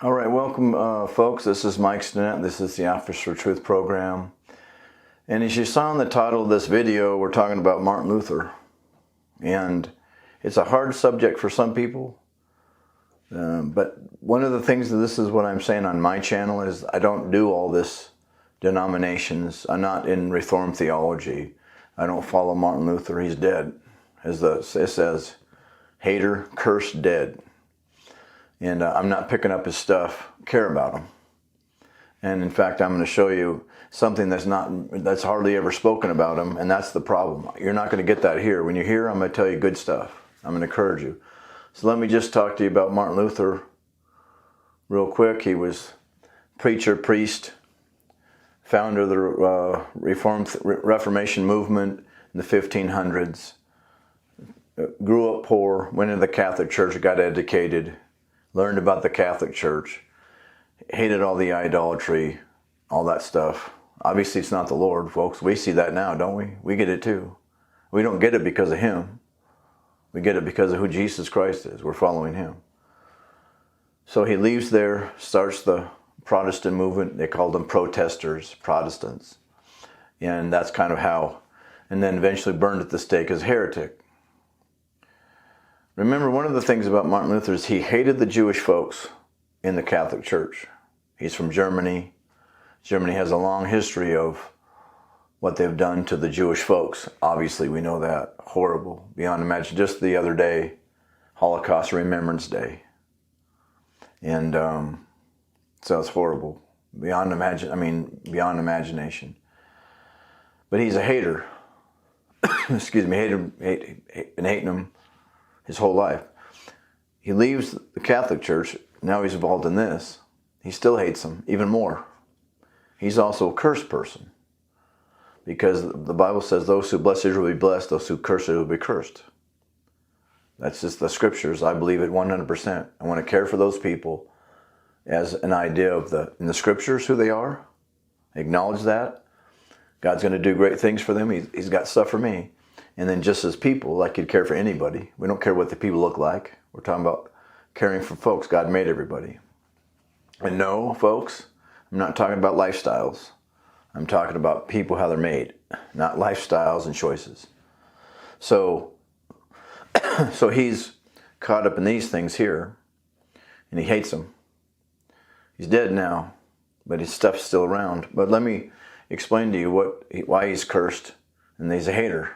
All right, welcome, folks. This is Mike Stinnett. This is the Office for Truth program. And as you saw in the title of this video, we're talking about Martin Luther. And it's a hard subject for some people. But one of the things, that this is what I'm saying on my channel, is I don't do all this denominations. I'm not in Reformed theology. I don't follow Martin Luther. He's dead. As it says, hater, cursed, dead. And I'm not picking up his stuff, care about him. And in fact, I'm going to show you something that's hardly ever spoken about him, and that's the problem. You're not going to get that here. When you're here, I'm going to tell you good stuff. I'm going to encourage you. So let me just talk to you about Martin Luther real quick. He was preacher, priest, founder of the Reformation movement in the 1500s. Grew up poor, went into the Catholic Church, got educated, learned about the Catholic Church, hated all the idolatry, all that stuff. Obviously, it's not the Lord, folks. We see that now, don't we? We get it too. We don't get it because of Him. We get it because of who Jesus Christ is. We're following Him. So he leaves there, starts the Protestant movement. They called them protestants. And that's kind of how, and then eventually burned at the stake as a heretic. Remember, one of the things about Martin Luther is he hated the Jewish folks in the Catholic Church. He's from Germany. Germany has a long history of what they've done to the Jewish folks. Obviously, we know that. Horrible. Beyond imagine. Just the other day, Holocaust Remembrance Day. And so it's horrible. Beyond imagination. But he's a hater. Excuse me, been hating him his whole life. He leaves the Catholic Church. Now he's involved in this. He still hates them even more. He's also a cursed person, because the Bible says those who bless Israel will be blessed, those who curse Israel will be cursed. That's just the scriptures. I believe it 100%. I want to care for those people as an idea of in the scriptures who they are. Acknowledge that. God's going to do great things for them. He's got stuff for me. And then just as people, like you'd care for anybody. We don't care what the people look like. We're talking about caring for folks. God made everybody. And no, folks, I'm not talking about lifestyles. I'm talking about people, how they're made, not lifestyles and choices. So he's caught up in these things here, and he hates them. He's dead now, but his stuff's still around. But let me explain to you why he's cursed, and he's a hater.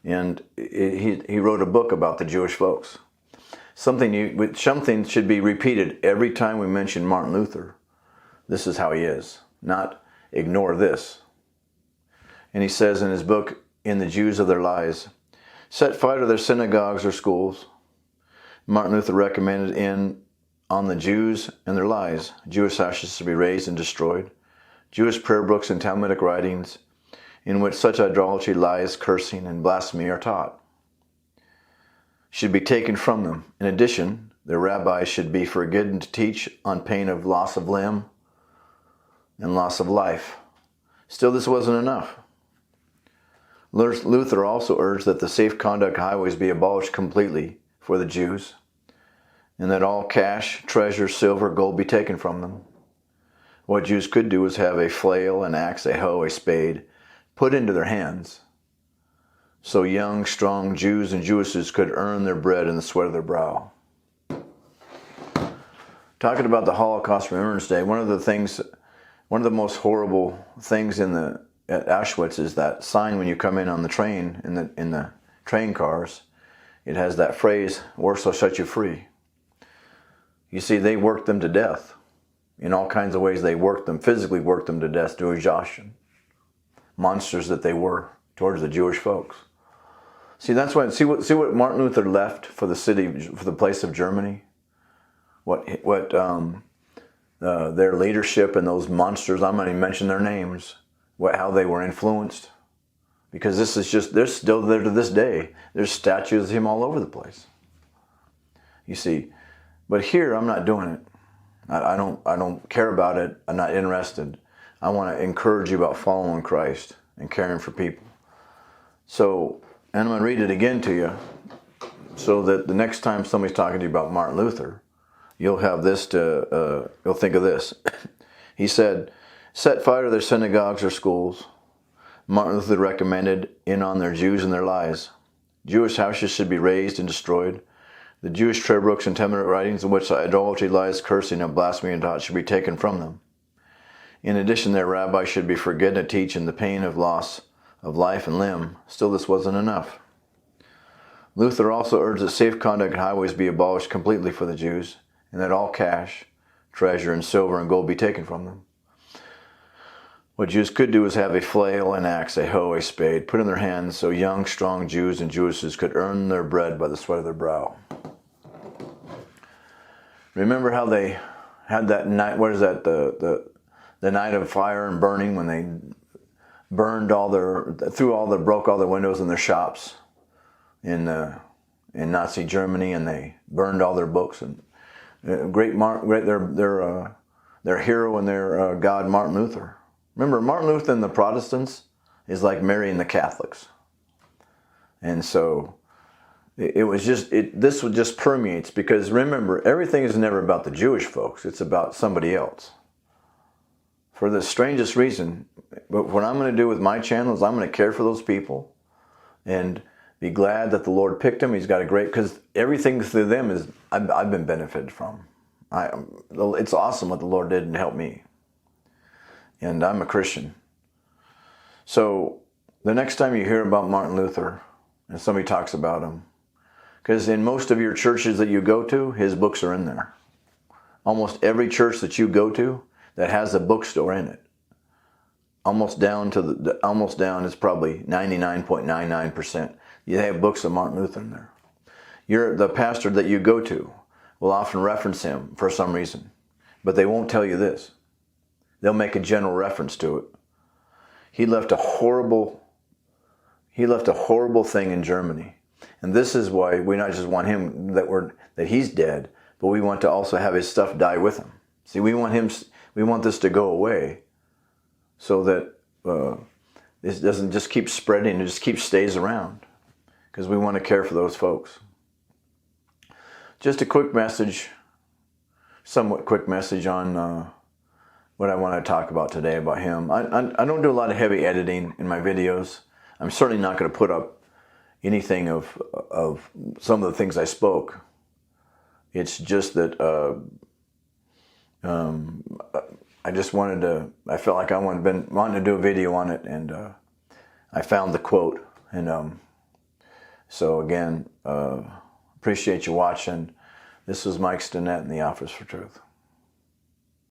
And he wrote a book about the Jewish folks. Something should be repeated every time we mention Martin Luther. This is how he is, not ignore this. And he says in his book, In the Jews of Their Lies, set fire to their synagogues or schools. Martin Luther recommended on the Jews and their lies. Jewish ashes to be raised and destroyed. Jewish prayer books and Talmudic writings in which such idolatry, lies, cursing, and blasphemy are taught should be taken from them. In addition, their rabbis should be forbidden to teach on pain of loss of limb and loss of life. Still, this wasn't enough. Luther also urged that the safe conduct highways be abolished completely for the Jews, and that all cash, treasure, silver, gold be taken from them. What Jews could do was have a flail, an axe, a hoe, a spade put into their hands, so young, strong Jews and Jewesses could earn their bread in the sweat of their brow. Talking about the Holocaust Remembrance Day, one of the most horrible things at Auschwitz is that sign when you come in on the train, in the train cars. It has that phrase, "War shall set you free." You see, they worked them to death. In all kinds of ways, they physically worked them to death to exhaustion. Monsters that they were towards the Jewish folks. See, that's why. See what Martin Luther left for the place of Germany. What their leadership and those monsters. I'm not even mention their names. How they were influenced, because they're still there to this day. There's statues of him all over the place. You see, but here I'm not doing it. I don't care about it. I'm not interested. I want to encourage you about following Christ and caring for people. So, and I'm going to read it again to you, so that the next time somebody's talking to you about Martin Luther, you'll have this to, you'll think of this. He said, set fire to their synagogues or schools. Martin Luther recommended in on their Jews and their lies. Jewish houses should be razed and destroyed. The Jewish prayer books and Talmudic writings in which idolatry, lies, cursing, and blasphemy are taught should be taken from them. In addition, their rabbis should be forbidden to teach in the pain of loss of life and limb. Still, this wasn't enough. Luther also urged that safe conduct at highways be abolished completely for the Jews, and that all cash, treasure, and silver and gold be taken from them. What Jews could do is have a flail, an axe, a hoe, a spade put in their hands so young, strong Jews and Jewesses could earn their bread by the sweat of their brow. Remember how they had that night, what is that, the night of fire and burning when they burned broke all their windows in their shops in Nazi Germany, and they burned all their books. And their hero and their God, Martin Luther. Remember, Martin Luther and the Protestants is like Mary and the Catholics. And so this just permeates, because remember, everything is never about the Jewish folks. It's about somebody else. For the strangest reason, but what I'm going to do with my channel is I'm going to care for those people and be glad that the Lord picked them. He's got a great, because everything through them is I've been benefited from. It's awesome what the Lord did and helped me. And I'm a Christian. So the next time you hear about Martin Luther and somebody talks about him, because in most of your churches that you go to, his books are in there. Almost every church that you go to that has a bookstore in it, almost down, it's probably 99.99%. You have books of Martin Luther in there. The pastor that you go to will often reference him for some reason, but they won't tell you this. They'll make a general reference to it. He left a horrible thing in Germany. And this is why we not just want him that he's dead, but we want to also have his stuff die with him. See, we want this to go away so that this doesn't just keep spreading, it just stays around, because we want to care for those folks. Just a quick message, somewhat quick message on what I want to talk about today about him. I don't do a lot of heavy editing in my videos. I'm certainly not going to put up anything of some of the things I spoke. It's just that I just wanted to, I felt like I wanted to do a video on it, and I found the quote. And so again, appreciate you watching. This was Mike Stinnett in the Office for Truth.